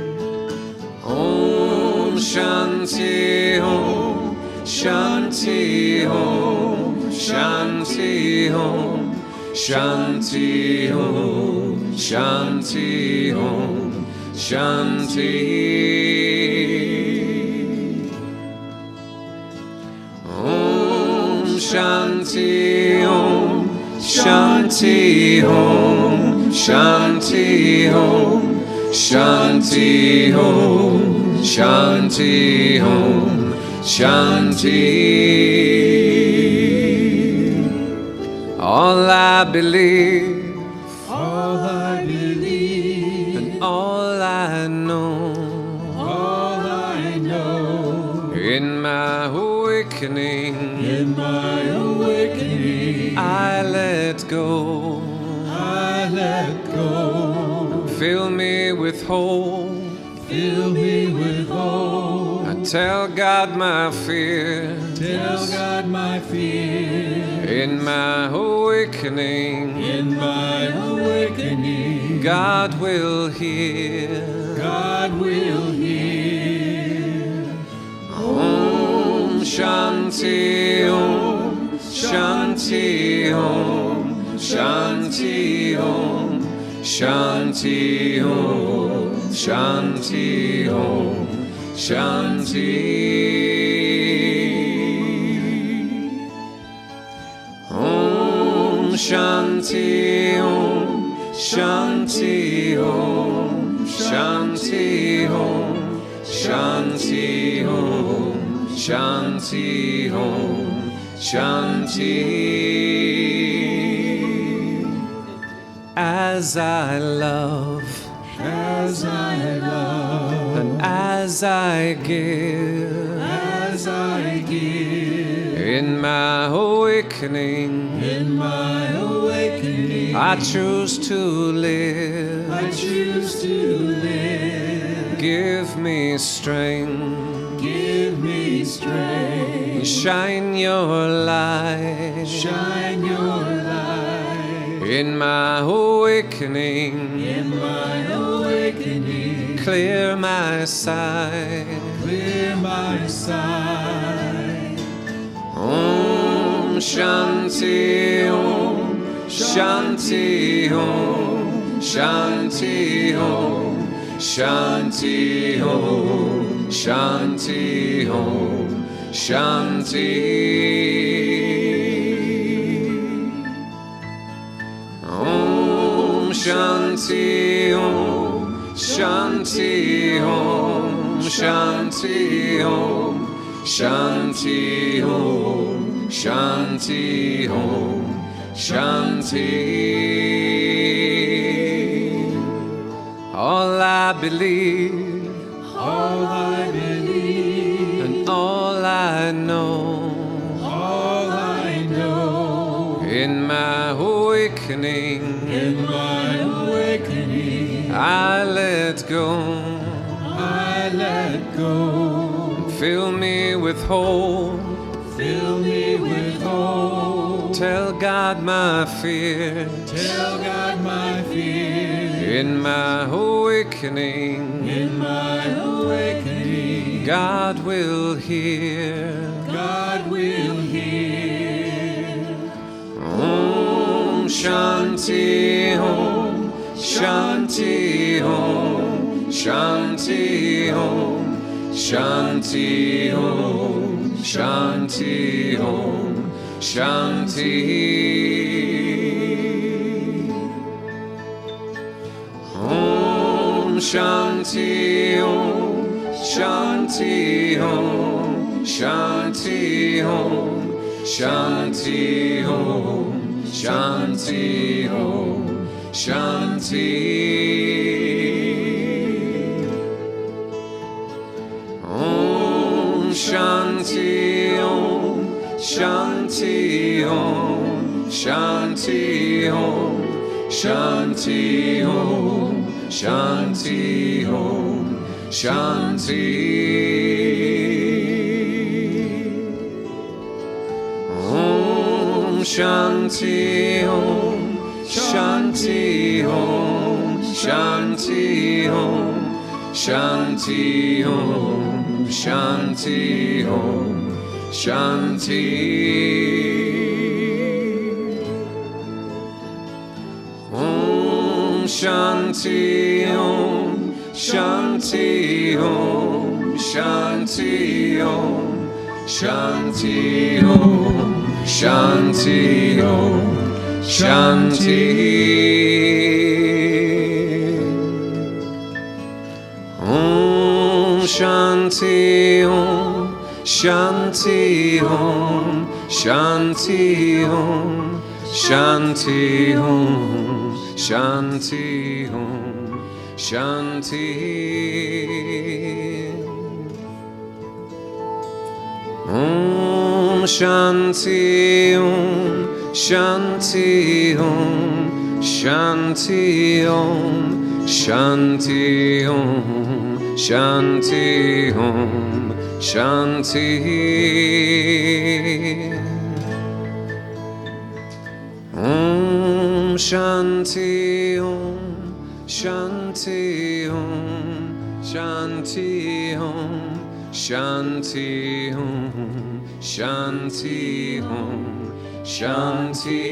Om Shanti Om, Shanti Om, Shanti Om, Shanti Om, Shanti Om, Shanti. Om Shanti Om, Shanti Om, Shanti Om, Shanti Om, Shanti Om, Shanti. All I believe All I believe, and all I know, all I know. in my awakening, In my awakening, I let go. I let go. Fill me with hope. Fill me with hope. I tell God my fear. Tell God my fear. In my awakening, In my awakening, God will hear. God will hear. Om Shanti Om, Shanti Om, Shanti Om, Shanti Om, Shanti Om, Shanti. Om Shanti Om, Shanti Om, Shanti Om, Shanti Om, Shanti Om, Shanti. As I love, As I love, and as I give, as I give. in my awakening, In my awakening, I choose to live. I choose to live. Give me strength, Give me strength. shine your light Shine your light. in my awakening. In my awakening, Clear my sight. clear my sight. Om Shanti Om, Shanti Om, Shanti Om, Shanti Om, Shanti Om, Shanti. Shanti Om, Shanti Om, Shanti Om, Shanti Om, Shanti Om, Shanti. All I believe, All I believe, and all I know, all I know, in my awakening, in my awakening, I let go. I let go. Fill me with hope. Fill me with hope. Tell God my fear. Tell God my fear. In my awakening, In my awakening, God will hear. God will hear. Om Shanti Om, Shanti Om, Shanti Om, Shanti Om, Shanti Om, Shanti. Om Shanti Om, Shanti Om, Shanti Om, Shanti Om, Shanti Om, Shanti. Om Shanti Om, Shanti Om, Shanti Om, Shanti Om, Shanti Om, Shanti. Om Shanti Om, Shanti Om, Shanti Om, Shanti Om, Shanti Om, Shanti. Om Shanti Om, Shanti Om, Shanti Om, Shanti Om, Shanti Om, Shanti. Om Shanti Om, Shanti Om, Shanti Om, Shanti Om, Shanti Om, Shanti. Om Shanti Om, Shanti Om, Shanti Om, Shanti Om, Shanti Om, Shanti. Om Shanti Om, Shanti Om, Shanti Om, Shanti Om, Shanti Om, Shanti.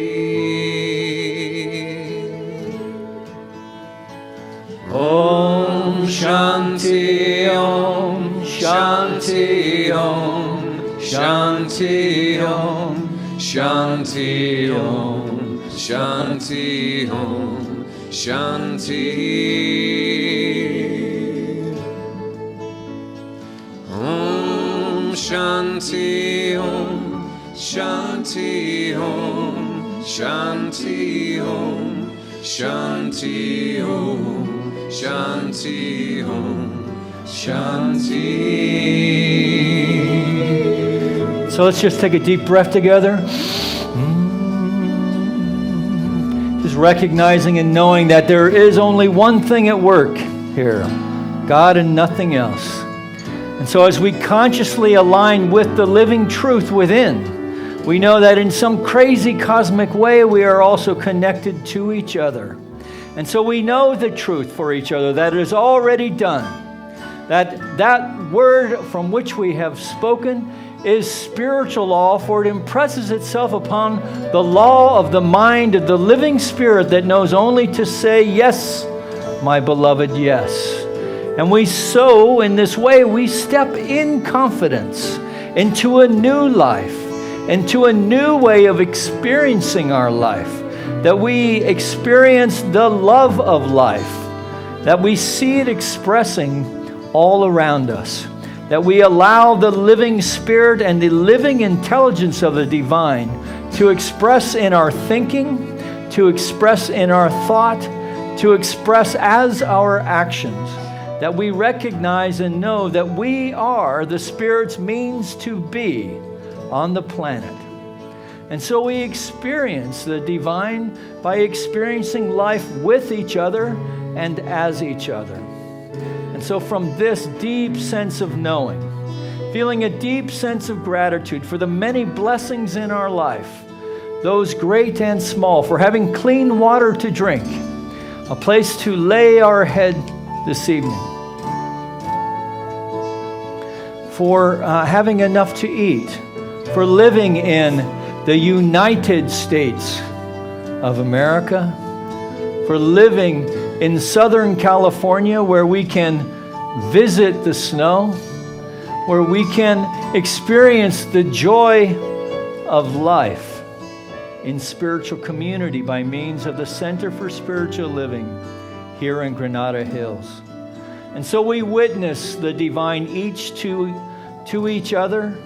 Om Shanti Om, Shanti Om, Shanti Om, Shanti Om, Shanti Om, Shanti. Om Shanti Om, Shanti Om, Shanti Om, Shanti Om, Shanti Om, Shanti. So let's just take a deep breath together. Just recognizing and knowing that there is only one thing at work here, God and nothing else. And so as we consciously align with the living truth within, we know that in some crazy cosmic way we are also connected to each other. And so we know the truth for each other, that it is already done. That word from which we have spoken is spiritual law, for it impresses itself upon the law of the mind of the living spirit that knows only to say, yes, my beloved, yes. And we so, in this way, we step in confidence into a new life, into a new way of experiencing our life, that we experience the love of life, that we see it expressing all around us, that we allow the living spirit and the living intelligence of the divine to express in our thinking, to express in our thought, to express as our actions, that we recognize and know that we are the Spirit's means to be on the planet. And so we experience the divine by experiencing life with each other and as each other. And so from this deep sense of knowing, feeling a deep sense of gratitude for the many blessings in our life, those great and small, for having clean water to drink, a place to lay our head this evening, for having enough to eat, for living in the United States of America, for living in Southern California where we can visit the snow, where we can experience the joy of life in spiritual community by means of the Center for Spiritual Living here in Granada Hills. And so we witness the divine each to each other,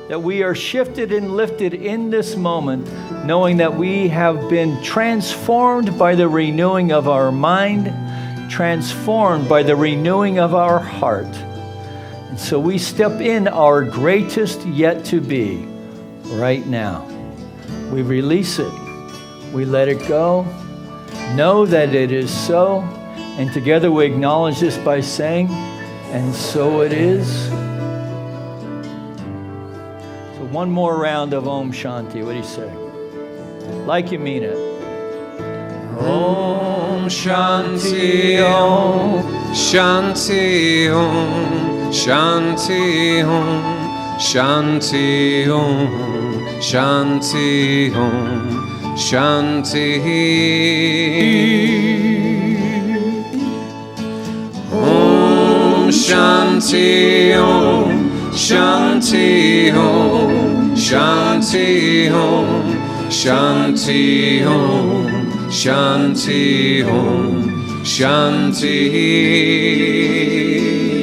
that we are shifted and lifted in this moment, knowing that we have been transformed by the renewing of our mind, transformed by the renewing of our heart. And so we step in our greatest yet to be right now. We release it. We let it go. Know that it is so. And together we acknowledge this by saying, and so it is. So one more round of Om Shanti. What do you say? Like you mean it. Om Shanti Om Shanti Om Shanti Om Shanti Om Shanti Om Shanti Om Shanti Om Shanti Om Shanti Om Shanti Om Shanti Om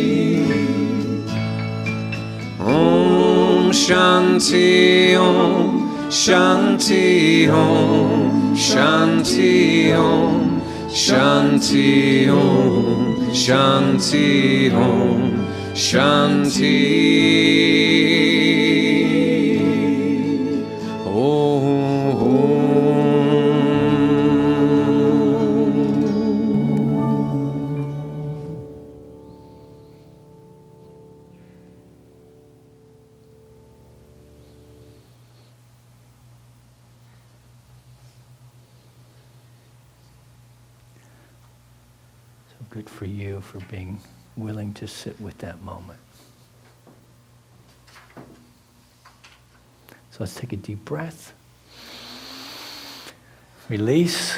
Shanti Om Shanti Om Shanti Om Shanti Om Shanti Om Shanti Good for you for being willing to sit with that moment. So let's take a deep breath. Release.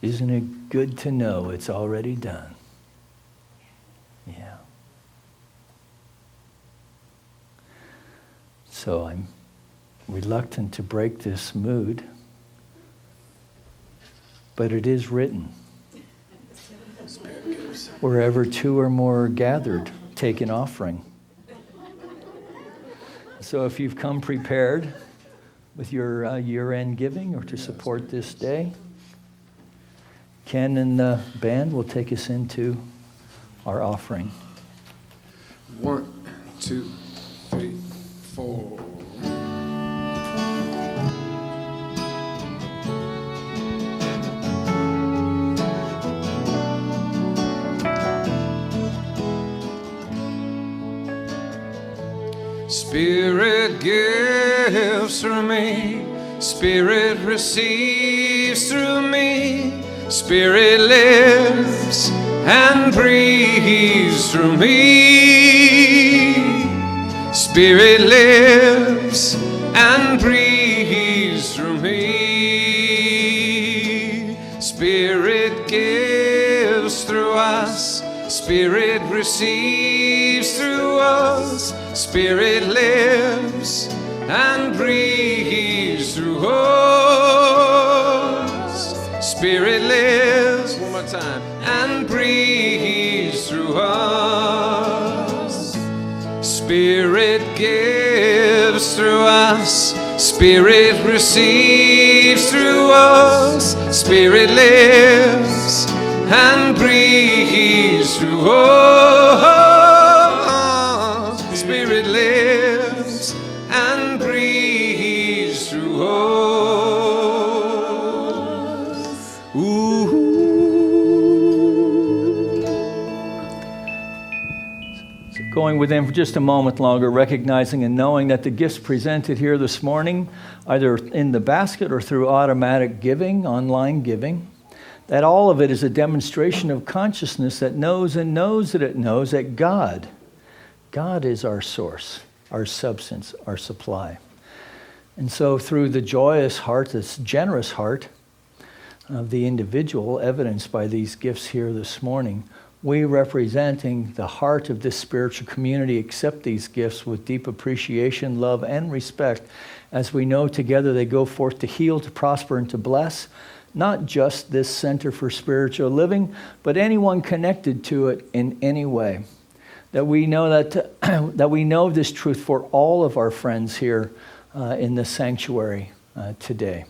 Isn't it good to know it's already done? Yeah. So I'm reluctant to break this mood, but it is written. Wherever two or more are gathered, take an offering. So if you've come prepared with your year-end giving or to support this day, Ken and the band will take us into our offering. 1, 2, 3, 4. Spirit gives through me, Spirit receives through me, Spirit lives and breathes through me. Spirit lives and breathes through me. Spirit gives through us, Spirit receives through us, Spirit lives and breathes through us. Spirit lives, one more time, and breathes through us. Spirit gives through us. Spirit receives through us. Spirit lives and breathes through us. Spirit lives and breathes through us. Ooh. So going within for just a moment longer, recognizing and knowing that the gifts presented here this morning, either in the basket or through automatic giving, online giving, that all of it is a demonstration of consciousness that knows and knows that it knows that God is our source, our substance, our supply. And so through the joyous heart, this generous heart of the individual, evidenced by these gifts here this morning, we, representing the heart of this spiritual community, accept these gifts with deep appreciation, love, and respect, as we know together they go forth to heal, to prosper, and to bless, not just this Center for Spiritual Living, but anyone connected to it in any way. That we know that we know this truth for all of our friends here in the sanctuary today.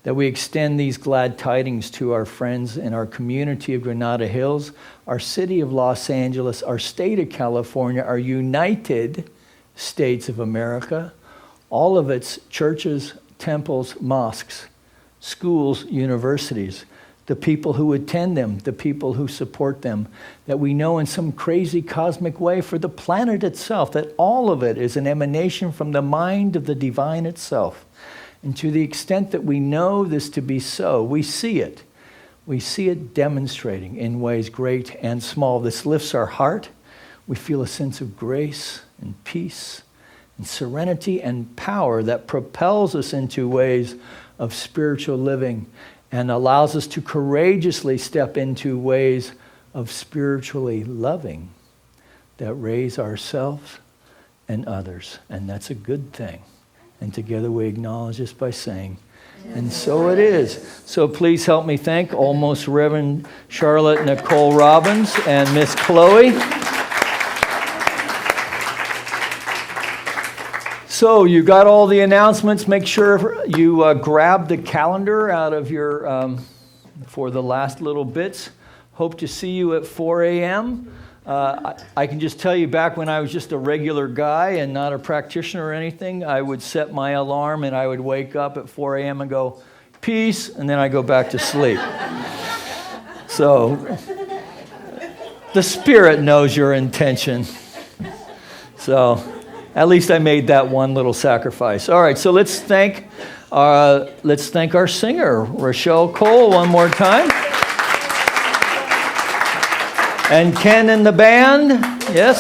That we extend these glad tidings to our friends in our community of Granada Hills, our city of Los Angeles, our state of California, our United States of America, all of its churches, temples, mosques, schools, universities, the people who attend them, the people who support them, that we know in some crazy cosmic way for the planet itself, that all of it is an emanation from the mind of the divine itself. And to the extent that we know this to be so, we see it. We see it demonstrating in ways great and small. This lifts our heart. We feel a sense of grace and peace and serenity and power that propels us into ways of spiritual living and allows us to courageously step into ways of spiritually loving that raise ourselves and others. And that's a good thing. And together we acknowledge this by saying, and so it is. So please help me thank Almost Reverend Charlotte Nicole Robbins and Miss Chloe. So you got all the announcements. Make sure you grab the calendar out of your, for the last little bits. Hope to see you at 4 a.m. I can just tell you, back when I was just a regular guy and not a practitioner or anything, I would set my alarm and I would wake up at 4 a.m. and go, peace, and then I go back to sleep. So the Spirit knows your intention. So at least I made that one little sacrifice. All right, so let's thank our singer, Rochelle Cole, one more time. And Ken and the band, yes.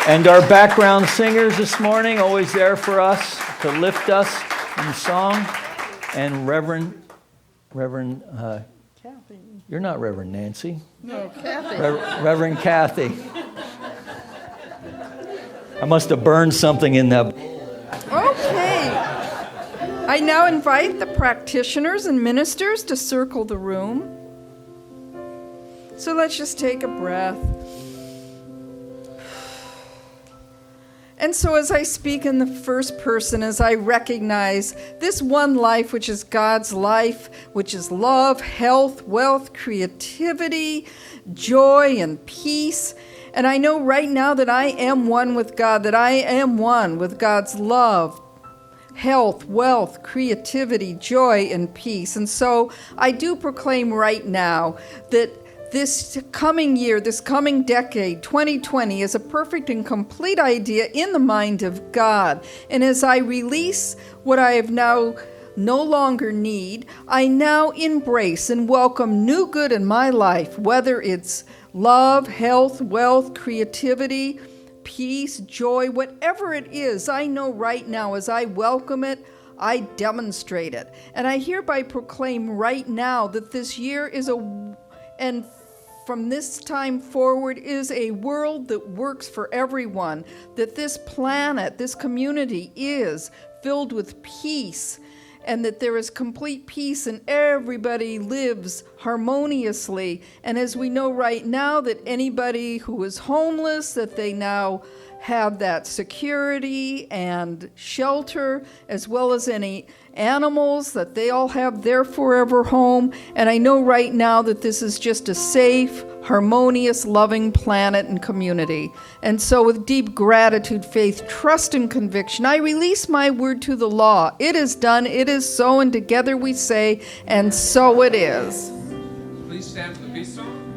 And our background singers this morning, always there for us, to lift us in song. And Reverend Kathy. You're not Reverend Nancy. No, Kathy. Reverend Kathy. I must have burned something in that. Okay. I now invite the practitioners and ministers to circle the room. So let's just take a breath. And so as I speak in the first person, as I recognize this one life, which is God's life, which is love, health, wealth, creativity, joy, and peace. And I know right now that I am one with God, that I am one with God's love, health, wealth, creativity, joy, and peace. And so I do proclaim right now that this coming year, this coming decade, 2020, is a perfect and complete idea in the mind of God. And as I release what I have now no longer need, I now embrace and welcome new good in my life, whether it's love, health, wealth, creativity, peace, joy, whatever it is. I know right now as I welcome it, I demonstrate it. And I hereby proclaim right now that this year is and from this time forward is a world that works for everyone, that this planet, this community is filled with peace, and that there is complete peace and everybody lives harmoniously. And as we know right now, that anybody who is homeless, that they now have that security and shelter, as well as any animals, that they all have their forever home. And I know right now that this is just a safe, harmonious, loving planet and community. And so with deep gratitude, faith, trust, and conviction, I release my word to the law. It is done, it is so, and together we say, and so it is. Please stand for the peace song.